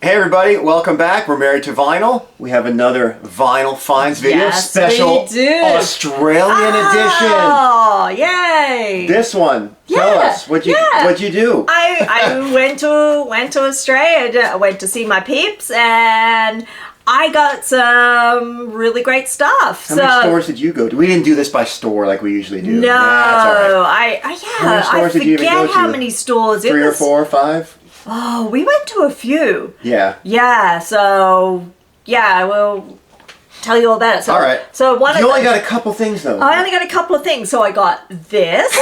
Hey everybody, welcome back. We're Married to Vinyl. We have another Vinyl Finds video, special Australian edition. Oh, yay! This one, tell us what you do. I went to Australia. I went to see my peeps, and I got some really great stuff. How many stores did you go to? We didn't do this by store like we usually do. No, I forget how many stores. 3 or 4 or 5? Oh, we went to a few. Yeah. Yeah, so, yeah, we'll tell you all about it. So, all right. So you only got a couple things, though. I only got a couple of things. So I got this.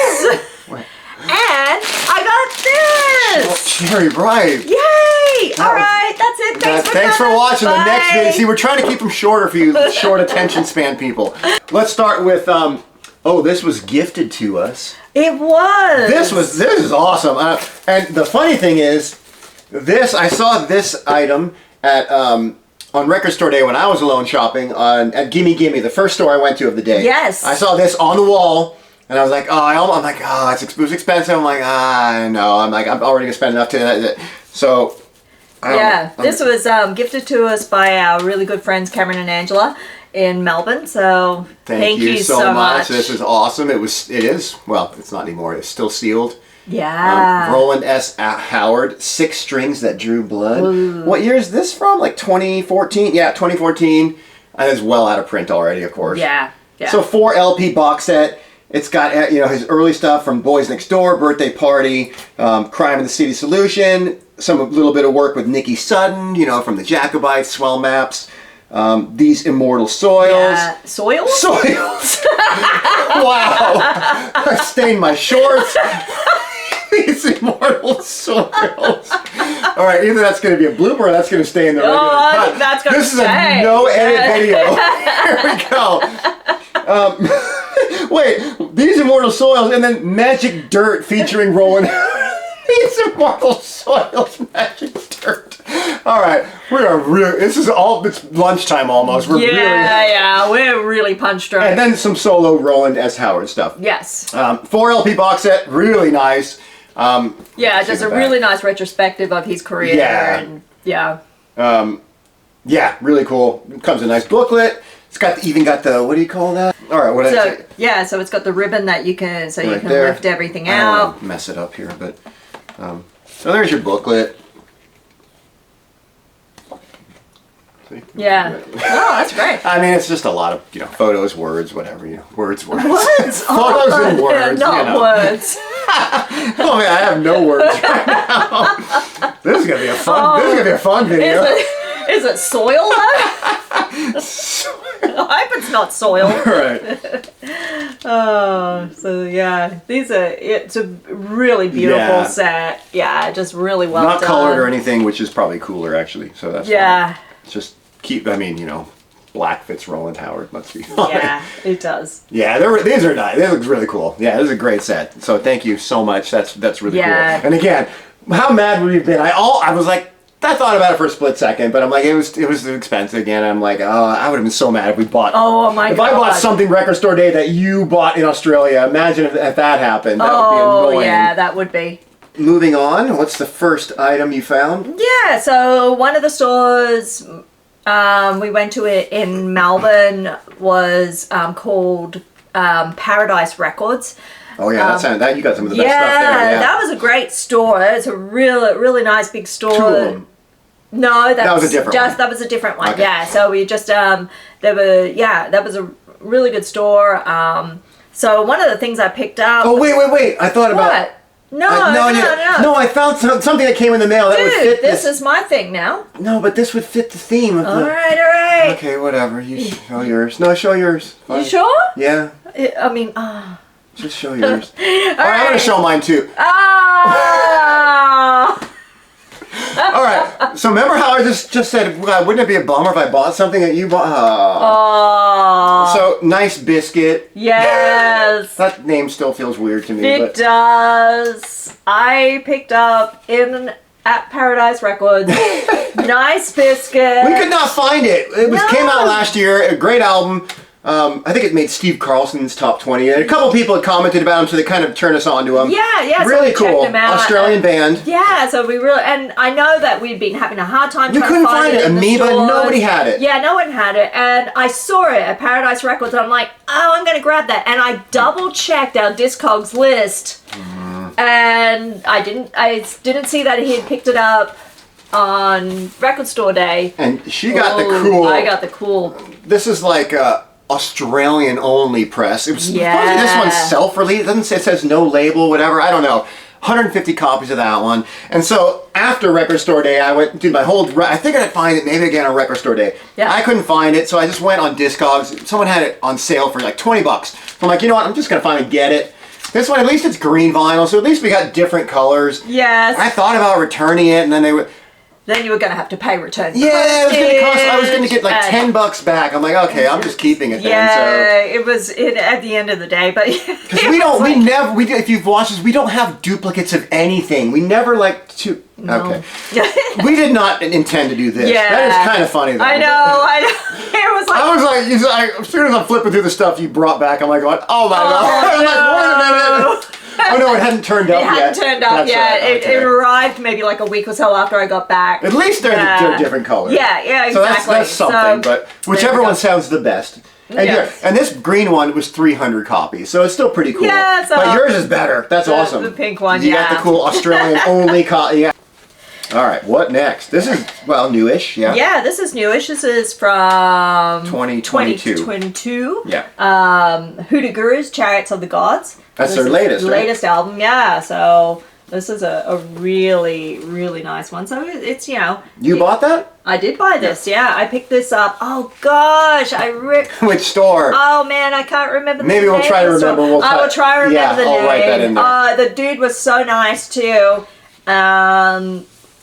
And I got this. Cherry Bright. Yay! All right, that's it. Thanks for watching. The next video. See, we're trying to keep them shorter for you short attention span people. Let's start with, oh, this was gifted to us. It was. This is awesome. And the funny thing is, I saw this item at on Record Store Day when I was alone shopping at Gimme Gimme, the first store I went to of the day. Yes. I saw this on the wall, and I was like, it was expensive. I'm like, no. I'm already gonna spend enough to. So. This was gifted to us by our really good friends Cameron and Angela in Melbourne. So thank you so much. This is awesome. It is. Well, it's not anymore. It's still sealed. Yeah. Roland S. Howard, 6 strings that drew blood. Ooh. What year is this from? Like 2014? Yeah, 2014. And it's well out of print already, of course. Yeah. So 4 LP box set. It's got his early stuff from Boys Next Door, Birthday Party, Crime in the City Solution, a little bit of work with Nikki Sudden, from the Jacobites, Swell Maps. These Immortal Soils. Yeah. Soils? Soils. Wow. I stained my shorts. These Immortal Soils. All right, either that's going to be a blooper or that's going to stay in the regular I cut. think that's going to This is stay. a no-edit video. Here we go. Wait, These Immortal Soils and then Magic Dirt featuring Roland. These Immortal Soils, Magic Dirt. All right, it's lunchtime almost. We're really punched drunk. And then some solo Roland S. Howard stuff. Yes. 4 LP box set, really nice. Just a really nice retrospective of his career. Yeah. Really cool. It comes a nice booklet. It's even got the, what do you call that? All right, so it's got the ribbon that you can there. lift everything out. I don't want to mess it up here, but so there's your booklet. See? Yeah. Oh, that's great. I mean, it's just a lot of photos, words, whatever. Words. Words. Photos and words. Not words. Oh man, I have no words right now. This is gonna be a fun. This is gonna be a fun video. Is it soil? I hope it's not soil. Right. It's a really beautiful set. Yeah, just really well done. Not colored or anything, which is probably cooler actually. So that's fine. It's just black fits Roland Howard. Must be fine. Yeah, it does. Yeah, these are nice. They look really cool. Yeah, this is a great set. So thank you so much. That's really cool. And again, how mad would we have been? I was like, I thought about it for a split second, but I'm like, it was expensive again. I'm like, I would have been so mad if we bought. Oh my God! If I bought something Record Store Day that you bought in Australia, imagine if that happened. That would be annoying. Oh yeah, that would be. Moving on, what's the first item you found? Yeah, so one of the stores we went to it in Melbourne was called Paradise Records. Oh yeah, that you got some of the best stuff there. Yeah, that was a great store. It's a really nice big store. 2 of them. No, that was a different one. That was a different one. Okay. Yeah, so we just that was a really good store. So one of the things I picked up. Oh wait! I thought about. What? No, I found something that came in the mail that would fit this is my thing now. No, but this would fit the theme of All right. Okay, whatever. You show yours. No, show yours. Fine. You sure? Yeah. Just show yours. All right, I'm going to show mine too. All right. So remember how I just said, wouldn't it be a bummer if I bought something that you bought? So, Nice Biscuit. Yes. That name still feels weird to me. It does. I picked up at Paradise Records, Nice Biscuit. We could not find it. It came out last year. A great album. I think it made Steve Carlson's top 20. And a couple people had commented about him, so they kind of turned us on to him. Yeah. Really so we cool. checked him out. Australian band. Yeah, so we really, and I know that we'd been having a hard time We trying couldn't to find it in the Amoeba, stores. nobody had it. Yeah, no one had it, and I saw it at Paradise Records, and I'm like, oh, I'm gonna grab that, and I double checked our Discogs list, and I didn't see that he had picked it up on Record Store Day. And she got the cool. I got the cool. This is like Australian only press. It was supposedly this one's self-released. It doesn't say, it says no label, whatever. I don't know. 150 copies of that one. And so after Record Store Day, I went did my whole. I think I'd find it maybe again on Record Store Day. Yeah. I couldn't find it, so I just went on Discogs. Someone had it on sale for like $20. So I'm like, you know what? I'm just gonna finally get it. This one, at least it's green vinyl, so at least we got different colors. Yes. I thought about returning it, and then they would. Then you were going to have to pay return. Yeah, I was going to get like $10 back. I'm like, okay, I'm just keeping it then. Yeah, it was at the end of the day, but because if you've watched this, we don't have duplicates of anything. We never like to. No. Okay. We did not intend to do this. Yeah. That is kind of funny though. I know. It was like. I was like, as soon as I'm flipping through the stuff you brought back, I'm like, going, oh my god! I'm like, wait a minute. Oh no, it hadn't turned up yet. It hadn't turned up That's yet. right. Okay. It arrived maybe like a week or so after I got back. At least they're different colors. Yeah, exactly. So that's something, but whichever one sounds the best. And, and this green one was 300 copies, so it's still pretty cool. Yeah, so but yours is better. That's awesome. The pink one, You got the cool Australian only copy. Yeah. All right, what next? This is, newish, yeah. Yeah, this is newish. This is from 2022. 2022. Yeah. Hoodoo Gurus, Chariots of the Gods. That's their latest, right? Latest album, yeah. So this is a really, really nice one. So it's, You bought that? I did buy this, yeah. I picked this up. Oh, gosh. Which store? Oh, man, I can't remember the name. Maybe we'll try to remember. I will try to remember the name. I'll write that in there. The dude was so nice, too.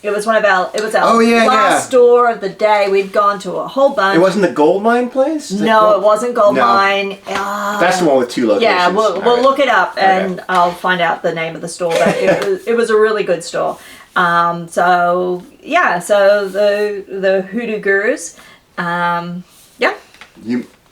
It was our last store of the day. We'd gone to a whole bunch. It wasn't the Gold Mine place? No, it wasn't Gold Mine. That's the one with 2 locations. Yeah, we'll look it up and I'll find out the name of the store. But it was a really good store. So the Hoodoo Gurus.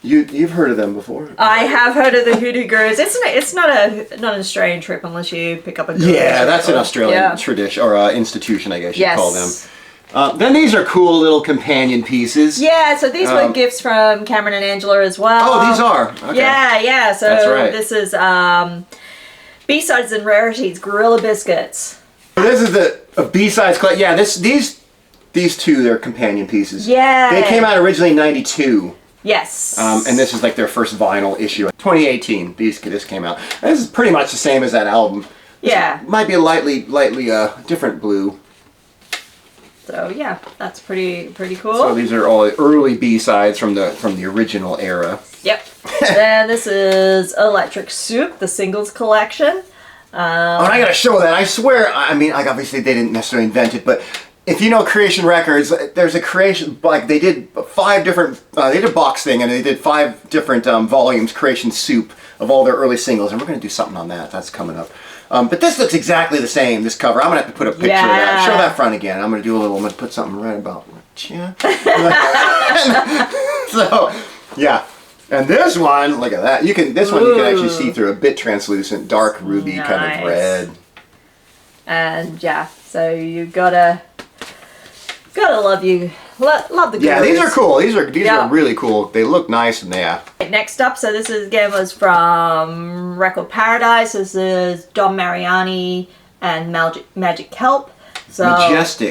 You've heard of them before? I have heard of the Hoodoo Gurus. It's not an Australian trip unless you pick up a guru. Yeah, that's an Australian tradition or institution, I guess you'd call them. Then these are cool little companion pieces. Yeah, so these were gifts from Cameron and Angela as well. Oh, these are? Okay. Yeah. So that's right. This is B-Sides and Rarities, Gorilla Biscuits. This is a B-Sides collection. Yeah, these two, they're companion pieces. Yeah. They came out originally in 92. Yes. And this is like their first vinyl issue. 2018, this came out. And this is pretty much the same as that album. Yeah. This might be a lightly different blue. So yeah, that's pretty cool. So these are all early B-sides from the original era. Yep. Then this is Electric Soup, the singles collection. And I gotta show that. I swear. I mean, like obviously they didn't necessarily invent it, but if you know Creation Records, there's a creation, like they did 5 different, they did a box thing and they did 5 different volumes, Creation Soup, of all their early singles, and we're going to do something on that. That's coming up. But this looks exactly the same, this cover. I'm going to have to put a picture of that. Show that front again. I'm going to put something right about yeah. So, yeah. And this one, look at that. This one you can actually see through, a bit translucent, dark ruby kind of red. And yeah, so you gotta love the Gurus. Yeah, these are cool. These are really cool. They look nice and Next up, so this is again was from Record Paradise. This is Don Mariani and Magic Kelp. So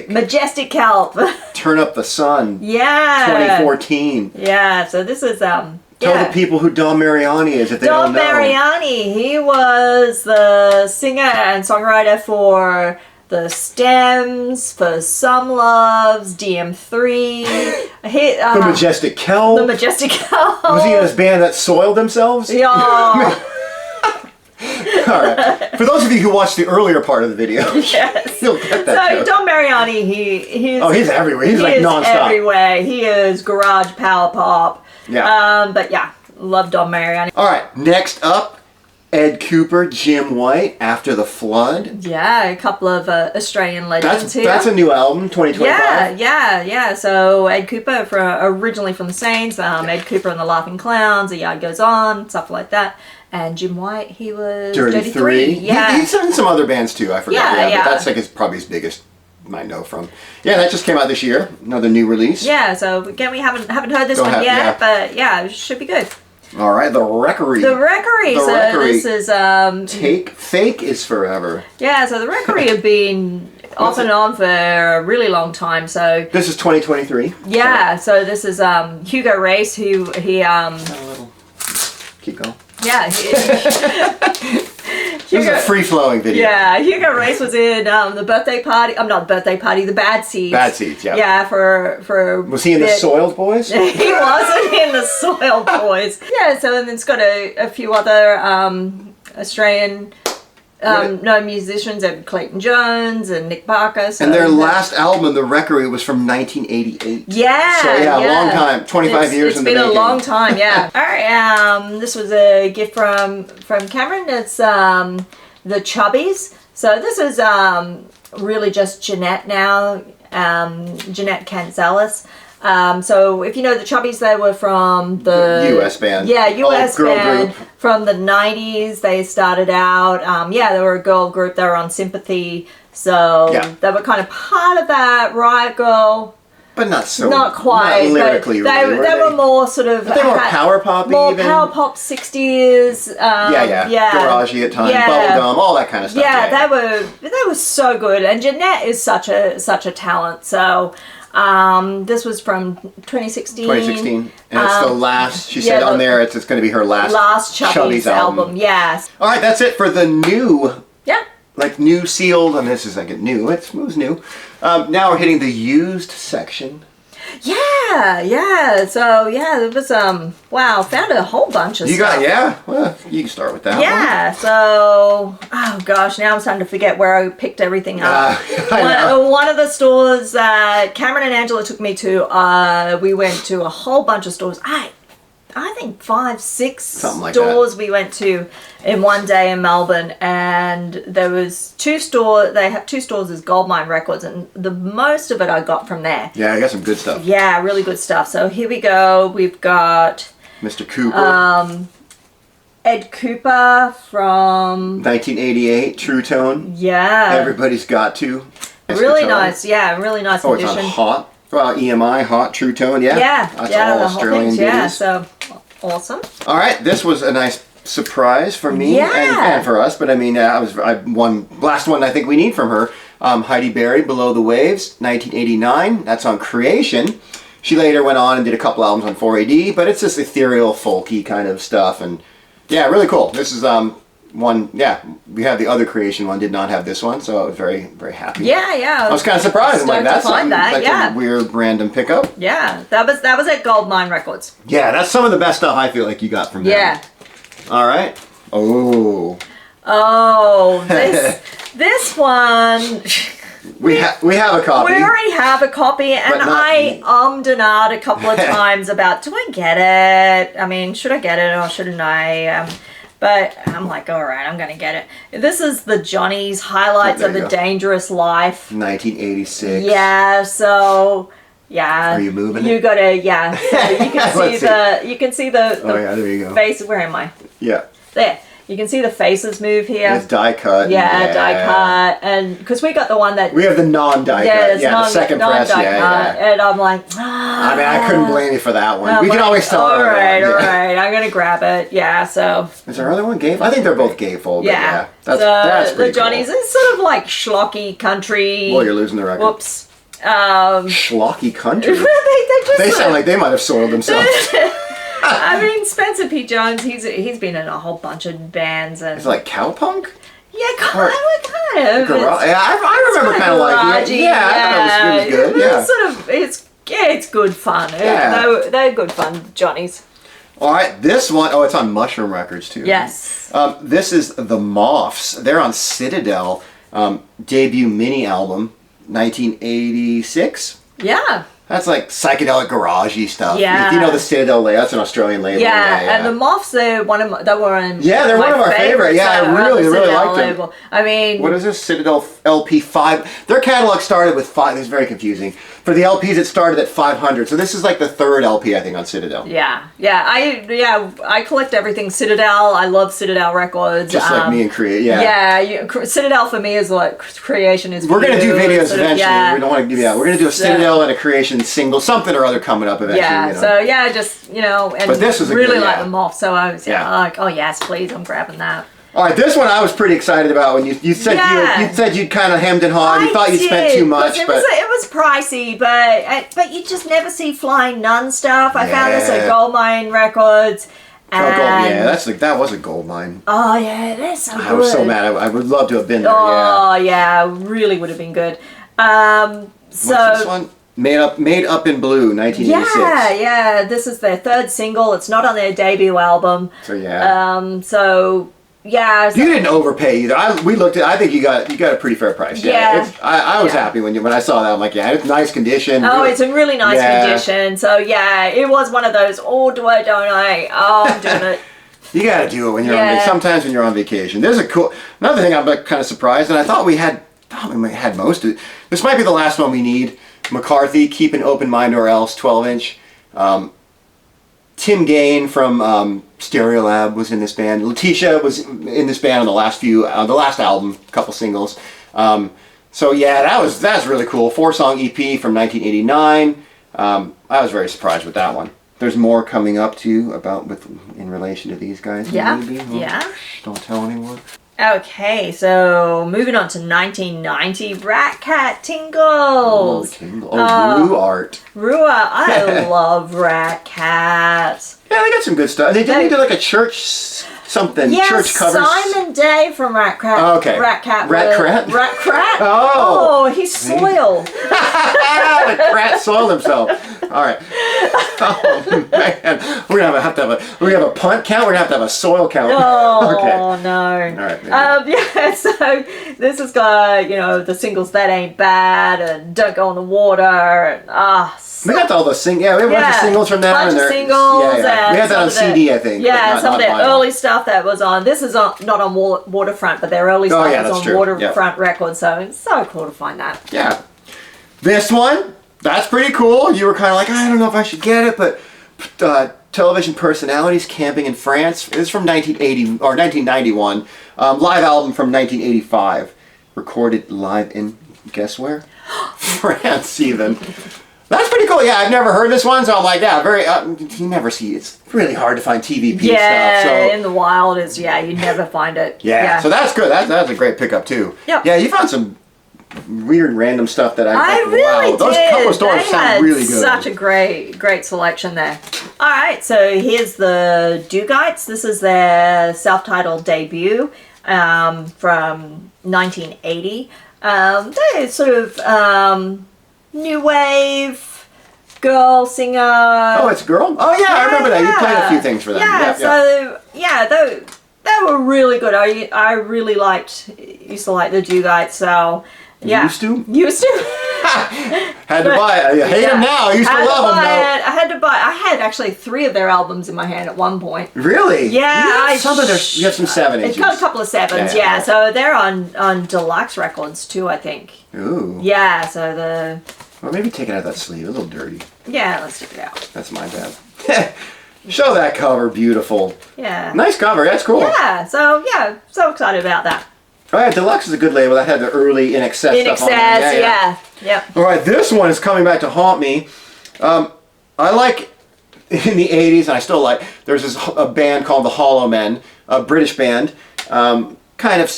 Majestic Kelp. Turn Up the Sun. Yeah. 2014. Yeah. So this is Tell the people who Don Mariani is if they don't know. Don Mariani, he was the singer and songwriter for The Stems, For Some Loves, DM3. The Majestic Kelp. The Majestic Kelp. Was he in this band that soiled themselves? Yeah. All right. For those of you who watched the earlier part of the video, yes, you'll get that. So Don Mariani, he's everywhere. He's like nonstop. Everywhere. He is garage power pop. Yeah. But yeah, love Don Mariani. All right. Next up, Ed Cooper, Jim White, After the Flood. Yeah, a couple of Australian legends here. That's a new album, 2025. Yeah. So Ed Cooper, originally from the Saints, Ed Cooper and the Laughing Clowns, The Yard Goes On, stuff like that. And Jim White, he was Dirty Three. Yeah. He's in some other bands too, I forgot. Yeah. But that's like probably his biggest, might know from. Yeah, that just came out this year. Another new release. Yeah, so again, we haven't heard this one yet, yeah. but yeah, it should be good. All right, The Wreckery. This is Take Fake is Forever. Yeah, so the Wreckery have been off and on for a really long time. So this is 2023. Yeah, so this is Hugo Race, who Keep going. Yeah. This is a free-flowing video. Yeah, Hugo Race was in the birthday party. I'm not birthday party. The Bad Seeds. Bad Seeds. Yeah. Yeah, for. Was he in the Soiled Boys? He wasn't in the Soiled Boys. Yeah, so then it's got a few other Australian musicians, and Clayton Jones and Nick Barker. So and their last album, The Wreckery, was from 1988. Yeah. So a long time, 25 years in the making. It's been a long time, yeah. All right, this was a gift from Cameron. It's the Chubbies. So this is really just Jeanette now, Jeanette Cancelis. So if you know the Chubbies, they were from the US band. Yeah, US girl band group. from the 90s. They started out, they were a girl group. They were on Sympathy. So they were kind of part of that Riot Girl. But not so. Not quite. Not lyrically, they were more sort of. They were power pop, more even. power pop 60s. Yeah. Garagey at times, bubblegum, all that kind of stuff. Yeah, they were so good, and Jeanette is such a talent. So, this was from 2016. 2016, and it's the last. She said on there, it's going to be her last Chubbies album. Yes. All right, that's it for the new. Yeah. Like new sealed, and this is like a new. It was new. Now we're hitting the used section. Yeah. So there was wow, found a whole bunch of stuff. Well, you can start with that. Yeah. So oh gosh, now I'm starting to forget where I picked everything up. One of the stores that Cameron and Angela took me to, we went to a whole bunch of stores. I think 5, 6 stores we went to in one day in Melbourne, and there was 2 stores. They have 2 stores as Goldmine Records, and the most of it I got from there. Yeah, I got some good stuff. Yeah, really good stuff. So here we go. We've got Mr. Cooper, Ed Cooper from 1988, True Tone. Yeah, Everybody's Got To. Really nice. Yeah, really nice edition. It's on Hot. Well, EMI, Hot, True Tone, That's all Australian things, yeah, duties. so awesome. All right, this was a nice surprise for me and for us. But I mean, I won last one I think we need from her. Heidi Berry, Below the Waves, 1989. That's on Creation. She later went on and did a couple albums on 4AD, but it's just ethereal, folky kind of stuff, and yeah, really cool. This is one. Yeah, we have the other Creation one. Did not have this one, so I was very, very happy. Yeah. I was kind of surprised. I'm like, that's something, a weird random pickup. Yeah, that was at Goldmine Records. Yeah, that's some of the best stuff I feel like you got from them. Yeah. All right. Oh, this one. We have a copy. We already have a copy, and I ummed and ahed a couple of times about, do I get it? I mean, should I get it or shouldn't I? But I'm like, all right, I'm going to get it. This is the Johnny's Highlights of a Dangerous Life. 1986. Yeah, so, yeah. Are you moving You got to, yeah. So you can see the oh, yeah, there you go. face. Where am I? Yeah. There. You can see the faces move here. It's die cut. Yeah, die cut. And because we got the one that... We have the non-die cut. Yeah, the second press. Yeah. And I'm like... I mean, I couldn't blame you for that one. We can always tell. All right. I'm going to grab it. Yeah, so... Is there another one gatefold? I think they're both gatefold. Yeah. That's pretty the Johnny's is sort of like schlocky country. Well, you're losing the record. Whoops. Schlocky country? They sound like they might have soiled themselves. I mean, Spencer P. Jones, he's been in a whole bunch of bands. And it's like cowpunk? Yeah, kind of. I remember kind of like it. Yeah, I thought it was good. Yeah. It's sort of, it's good fun. Yeah. They're good fun, Johnny's. All right, this one, it's on Mushroom Records too. Yes. This is The Moths. They're on Citadel. Debut mini album, 1986. Yeah. That's like psychedelic garagey stuff. Yeah. You know the Citadel label. That's an Australian label. Yeah, and the Moths, they're one of they were in. Yeah, they're one of our favorite. Yeah, I really liked them. Label. I mean, what is this? Citadel LP 5. Their catalog started with 5. It's very confusing. For the LPs, it started at 500. So this is like the 3rd LP, I think, on Citadel. Yeah. I collect everything Citadel. I love Citadel records. Just like me and Create. Yeah. Yeah, Citadel for me is like Creation is. We're gonna do videos eventually. Yeah. We don't want to give you that. We're gonna do a Citadel and a Creation single, something or other coming up eventually. Yeah. You know? So yeah, just and but this was really good, like the Moth. So I was Yeah. like, oh yes, please, I'm grabbing that. All right, this one I was pretty excited about when you said you said you'd kind of hemmed and hawed. You thought you'd spent too much, it but was pricey. But you just never see Flying Nun stuff. I found this at Goldmine Records. that was a gold mine. Oh yeah, that's so good. I was so mad. I would love to have been there. Oh yeah, really would have been good. What's this one? Made Up in Blue, 1986. Yeah. This is their 3rd single. It's not on their debut album. So yeah. You didn't overpay either. We looked at. I think you got a pretty fair price. Yeah. I was happy when I saw that. I'm like, yeah, it's nice condition. Oh, it's in really nice condition. So yeah, it was one of those. Oh, do I? Don't I? Oh, I'm doing it. You gotta do it when you're on. Sometimes when you're on vacation. There's another thing. I'm kind of surprised, and I thought we had most of it. This might be the last one we need. McCarthy, Keep an Open Mind or Else, 12-inch. Tim Gain from Stereolab was in this band. Letitia was in this band on the last album, a couple singles. So yeah, that's really cool. 4-song EP from 1989. I was very surprised with that one. There's more coming up too in relation to these guys. Yeah. Maybe. Well, Yeah. Don't tell anyone. Okay, so moving on to 1990, Rat Cat Tingles. Rue Art. Rua, I love Rat Cat. Yeah, they got some good stuff. They did like a church something. Yes, church covers. Simon Day from Rat Cat. Oh, okay. Rat Cat. Rat Crat? Rat Crat? Oh. He's soiled. The rat soiled himself. All right. Oh man, we're gonna have a punt count. We're gonna have to have a soil count. Oh okay. no. All right. Yeah. So this has got the singles That Ain't Bad and Don't Go in the Water and we got all those singles. Yeah, we have a bunch of singles from them. Bunch of singles. Yeah. We had that on CD, I think. Yeah, some of their early stuff that was on. This is not on Waterfront, but their early stuff was on true. Waterfront Records. So it's so cool to find that. Yeah. This one, that's pretty cool. You were kind of like, I don't know if I should get it, but Television Personalities, Camping in France. It's from 1980 or 1991. Live album from 1985. Recorded live in, guess where? France, even. That's pretty cool. Yeah, I've never heard this one, so I'm like, yeah, very. You never see. It's really hard to find TVP stuff. Yeah, in the wild is you never find it. Yeah, so that's good. That's a great pickup too. Yep. Yeah, you found some weird random stuff that I really did. Those couple of stores sound really good. Such a great selection there. All right, so here's the Dugeites. This is their self-titled debut from 1980. They're sort of new wave girl singer. Oh, it's a girl? Oh yeah, I remember that. You played a few things for them. They were really good. I really used to like the Dugeites, so yeah. Used to? Had to buy it. I hate them now. I used to love them though. I had actually 3 of their albums in my hand at one point. Really? Yeah. You have some 7-inches. It's got a couple of 7s, yeah. So they're on Deluxe Records too, I think. Ooh. Yeah, so Well, maybe take it out of that sleeve. A little dirty. Yeah, let's take it out. That's my bad. Show that cover. Beautiful. Yeah. Nice cover. That's cool. Yeah, so excited about that. Oh yeah, Deluxe is a good label. That had the early In Excess stuff on there. Yeah. Yep. All right, this one is coming back to haunt me. I like in the 80s, and I still like, there's a band called the Hollow Men, a British band, kind of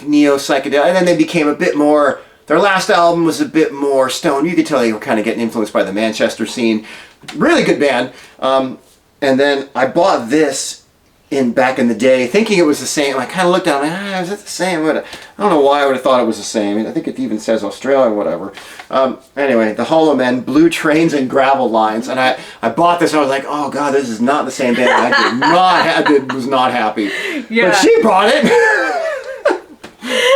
neo-psychedelic, and then they became a bit more, their last album was a bit more stone. You could tell they were kind of getting influenced by the Manchester scene. Really good band. And then I bought this back in the day, thinking it was the same. I kind of looked down, is it the same? I don't know why I would have thought it was the same. I think it even says Australia, whatever. Anyway, the Hollow Men, Blue Trains and Gravel Lines, and I bought this. And I was like, oh god, this is not the same band. I was not happy. Yeah. But she bought it.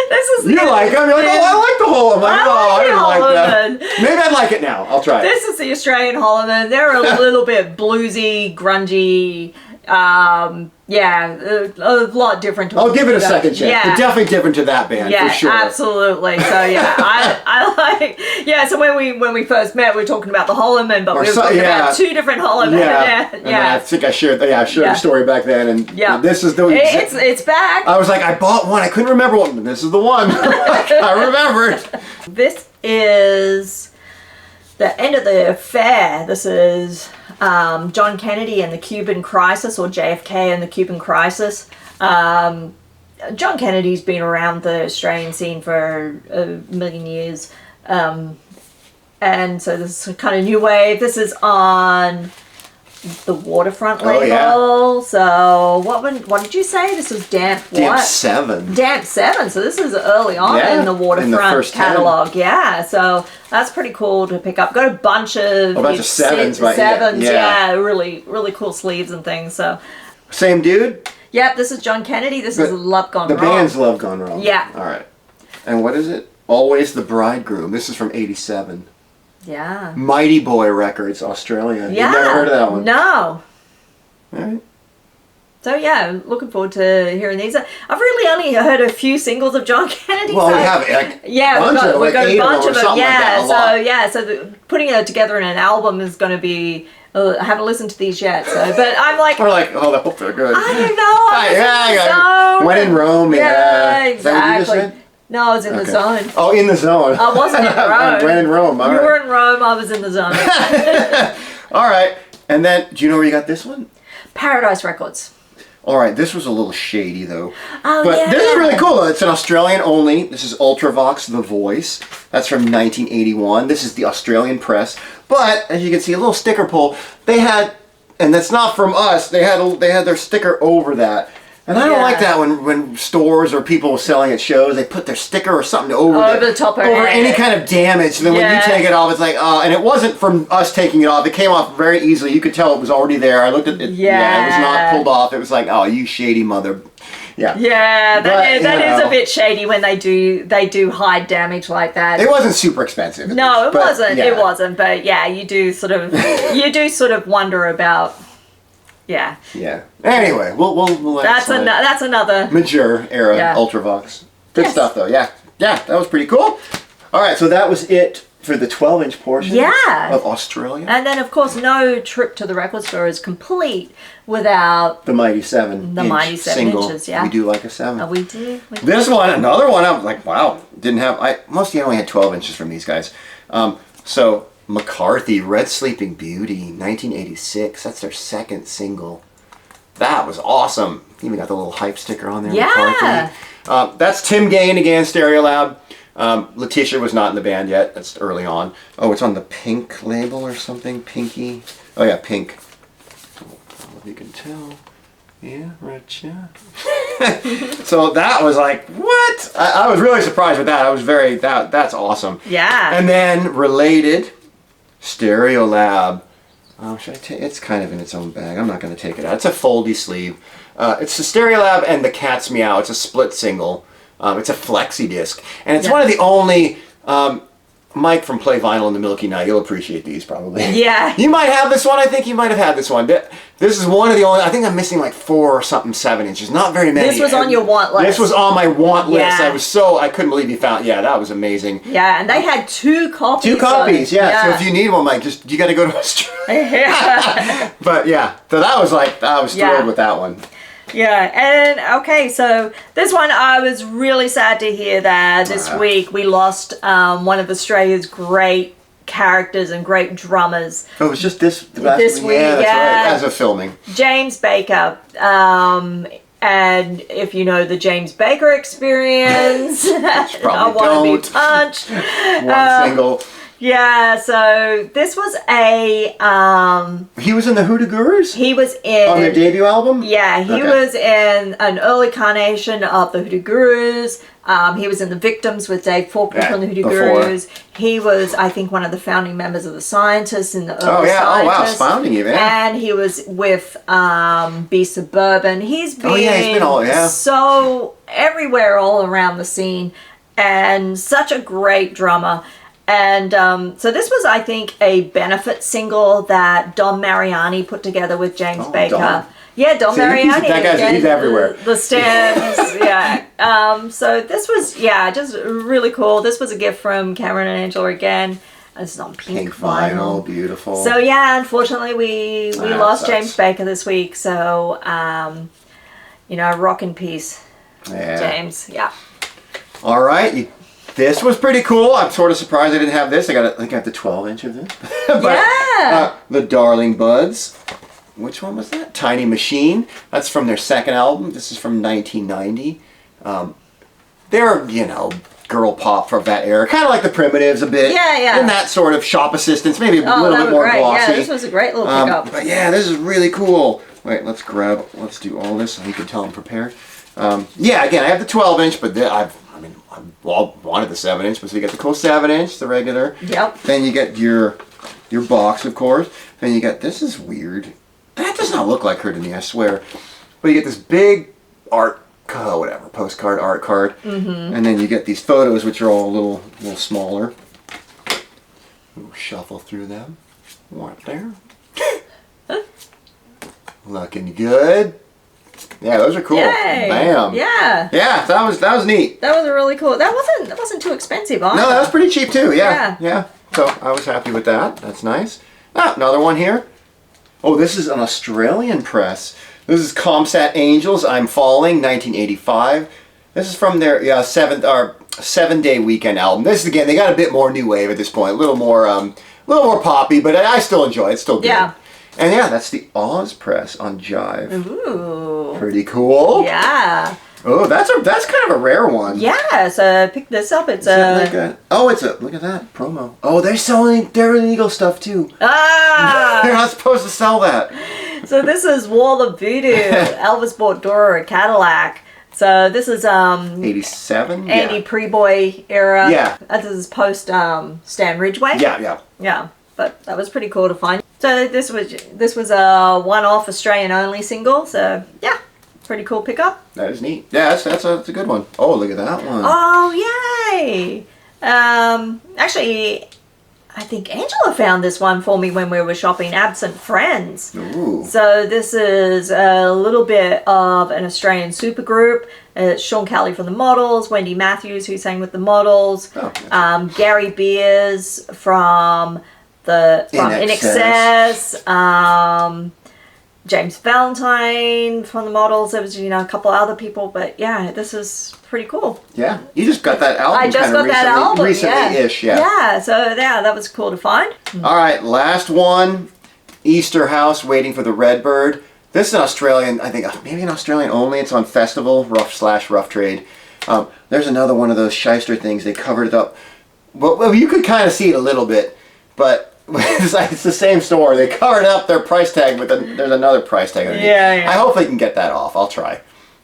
This is You like them? You're like, oh, I like the Holloman. I'm like, I didn't like Holloman. that. Maybe I'd like it now. I'll try it. This is the Australian Holloman. They're a little bit bluesy, grungy. A lot different. I'll give it a second chance. Yeah. They're definitely different to that band, Yeah, for sure. absolutely. So yeah, I like. Yeah, so when we first met, we were talking about the Holloman, but we were talking about two different Hollomen. Yeah. And then I think I shared the story back then, and this is the. It's back. I was like, I bought one. I couldn't remember what. This is the one. I remembered. This is the end of the affair. This is John Kennedy and the Cuban Crisis, or JFK and the Cuban Crisis. John Kennedy's been around the Australian scene for a million years. And so this is kind of new wave. This is on the Waterfront label. Oh, yeah. So what did you say? This was Damp what? Damp 7. Damp 7. So this is early on in the Waterfront catalog. 10. Yeah. So that's pretty cool to pick up. Got a bunch of sevens, right? Sevens. Yeah. Really, really cool sleeves and things. So. Same dude? Yep. This is John Kennedy. This is Love Gone Wrong. The band's Love Gone Wrong. Yeah. All right. And what is it? Always the Bridegroom. This is from '87. Yeah. Mighty Boy Records, Australia. Yeah. You've never heard of that one? No. All right. So yeah, looking forward to hearing these. I've really only heard a few singles of John Kennedy. Well, so, we have like we've got a bunch of them. Yeah, like so putting it together in an album is going to be. I haven't listened to these yet, but I'm like. Or like, oh, I hope they're good. I don't know. When in Rome, yeah. Exactly. Is that what you just said? No, I was in the zone. Oh, in the zone. I wasn't in Rome. When in Rome. You were in Rome. I was in the zone. All right. And then, do you know where you got this one? Paradise Records. All right, this was a little shady though. Oh, but this is really cool. It's an Australian only. This is Ultravox The Voice. That's from 1981. This is the Australian press. But as you can see, a little sticker pull. They had, and that's not from us. They had their sticker over that. And I don't like that when stores or people selling at shows, they put their sticker or something over the top of over any kind of damage. And then when you take it off, it's like, and it wasn't from us taking it off. It came off very easily. You could tell it was already there. I looked at it. Yeah, it was not pulled off. It was like, oh, you shady mother. Yeah. Yeah, that is a bit shady when they do hide damage like that. It wasn't super expensive. No, it wasn't. Yeah. It wasn't. But yeah, you do sort of wonder about. Yeah. Yeah. Anyway, we'll that's another mature era Ultravox. Good stuff though. Yeah. Yeah, that was pretty cool. All right, so that was it for the 12-inch portion of Australia. And then of course no trip to the record store is complete without the Mighty 7. The Mighty 7 single. inches, yeah. We do like a 7. Oh, we do. This one, another one, I was like, wow, didn't have mostly I only had 12 inches from these guys. So McCarthy, Red Sleeping Beauty, 1986. That's their second single. That was awesome. Even got the little hype sticker on there. Yeah. McCarthy. That's Tim Gain again, Stereolab. Letitia was not in the band yet. That's early on. Oh, it's on the Pink label or something. Pinky. Oh yeah, Pink. Oh, you can tell. Yeah, right. Yeah. So that was like, what? I was really surprised with that. I was that's awesome. Yeah. And then related. Stereolab. Should I take? It's kind of in its own bag. I'm not going to take it out. It's a foldy sleeve. It's the Stereolab and the Cat's Meow. It's a split single. It's a flexi disc, and it's one of the only. Mike from Play Vinyl and the Milky Night, you'll appreciate these probably. Yeah. You might have this one. I think you might have had this one. This is one of the only. I think I'm missing like 4 or something 7 inches. Not very many. This was on your want list. This was on my want list. I couldn't believe you found. Yeah, that was amazing. Yeah, and they had 2 copies. 2 copies. Yeah. So if you need one, Mike, you got to go to Australia. But yeah, so that was like I was thrilled with that one. Yeah, and okay, so this one I was really sad to hear that this week we lost one of Australia's great characters and great drummers. Oh, it was just this week. Yeah, that's right. As of filming. James Baker. And if you know the James Baker experience, I want to be punched. One single. Yeah, so this was a he was in the Hoodoo Gurus? He was in on their debut album? Yeah, he was in an early carnation of the Hoodoo Gurus. He was in The Victims with Dave Faulkner from the Hoodoo Gurus. He was, I think, one of the founding members of the Scientists in the early Scientists. Oh wow, founding even. And he was with B Suburban. He's been, he's been all so everywhere all around the scene. and such a great drummer. And so this was, I think, a benefit single that Don Mariani put together with James Baker. Don. Yeah, Don Mariani. That guy's he's everywhere. The stems, yeah. So this was, just really cool. This was a gift from Cameron and Angela again. This is on pink vinyl. Beautiful. So yeah, unfortunately we lost sucks. James Baker this week. So rock in peace, James. Yeah. All right. This was pretty cool. I'm sort of surprised I didn't have this. I think I have the 12-inch of this. But, the Darling Buds. Which one was that? Tiny Machine. That's from their second album. This is from 1990. They're, girl pop from that era. Kind of like the Primitives a bit. Yeah. And that sort of shop assistance. Maybe a little bit more great. glossy. Yeah, this was a great little pickup. But yeah, this is really cool. Wait, let's do all this so you can tell I'm prepared. Again, I have the 12-inch, but I wanted the 7-inch, but so you get the cool 7-inch, the regular. Yep. Then you get your box, of course. Then you get, this is weird. That does not look like her to me, I swear. But you get this big postcard art card. Mm-hmm. And then you get these photos, which are all a little smaller. We'll shuffle through them. Right there. Looking good. Yeah, those are cool. Yay. Bam. Yeah. Yeah, that was neat. That was a really cool. That wasn't too expensive either. No, that was pretty cheap too. Yeah. So I was happy with that. That's nice. Another one here. Oh, this is an Australian press. This is Comsat Angels, I'm Falling, 1985. This is from their 7-day weekend album. This is, again, they got a bit more new wave at this point, a little more poppy, but I still enjoy it. It's still good. Yeah. And that's the Oz press on Jive. Ooh. Pretty cool. Yeah. Oh, that's kind of a rare one. Yeah, so pick this up. It's look at that promo. Oh, they're selling Darren Eagle stuff too. They're not supposed to sell that. So this is Wall of Voodoo. Elvis bought Dora a Cadillac. So this is 87. Andy Preboy era. Yeah. This is post Stan Ridgway. Yeah. But that was pretty cool to find. So this was a one-off Australian only single. So yeah. Pretty cool pickup. That is neat. Yeah, that's a good one. Oh, look at that one. Oh, yay! Actually, I think Angela found this one for me when we were shopping. Absent Friends. Ooh. So this is a little bit of an Australian supergroup. It's Sean Kelly from the Models, Wendy Matthews who sang with the Models, Gary Beers from In Excess. James Valentine from the Models. There was, a couple other people, but yeah, this is pretty cool. Yeah, you just got that album. I just got that album recently-ish. Yeah. So that was cool to find. All right, last one. Easter House, Waiting for the Redbird. This is an Australian, I think, maybe an Australian only. It's on Festival, rough trade. There's another one of those shyster things. They covered it up. Well, you could kind of see it a little bit, but it's the same store. They covered up their price tag, but there's another price tag underneath. Yeah. I hope they can get that off. I'll try.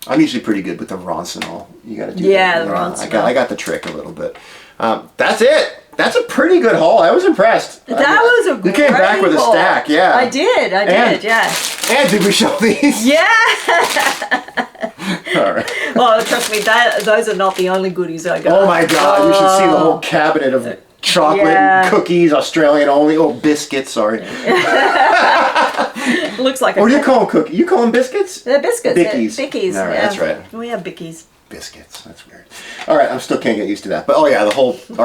I'm usually pretty good with the Roncinol. You got to do that. The Roncinol. I got the trick a little bit. That's it. That's a pretty good haul. I was impressed. That was a great You came back with a stack, yeah. I did, yeah. And did we show these? Yeah. All right. Well, trust me, those are not the only goodies I got. Oh my God! You should see the whole cabinet of chocolate and cookies, Australian only. Oh, biscuits. Sorry. Looks like. Or do you call them cookies? You call them biscuits? They're biscuits. Bickies. Bickies. All right, that's right. We have bickies. Biscuits. That's weird. All right, I still can't get used to that. But our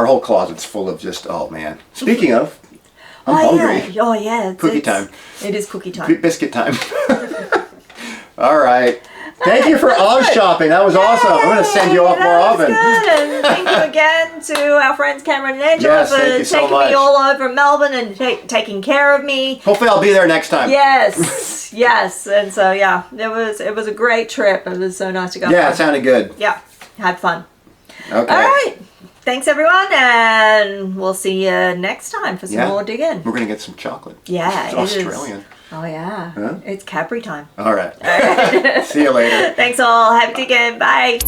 whole closet's full of just. Oh man. Speaking of, I'm hungry. Yeah. Oh yeah. Cookie time. It is cookie time. Biscuit time. All right. Thank you for Oz shopping. That was awesome. I'm going to send you off more often. Good. And thank you again to our friends Cameron and Angela for taking me all over Melbourne and taking care of me. Hopefully I'll be there next time. Yes. Yes. And so yeah, it was a great trip. It was so nice to go. Yeah, it sounded good. Yeah. Had fun. Okay. All right. Thanks everyone, and we'll see you next time for some more digging. We're going to get some chocolate. Yeah, it's Australian. Oh yeah. Huh? It's Cadbury time. All right. See you later. Thanks all. Happy digging. Bye.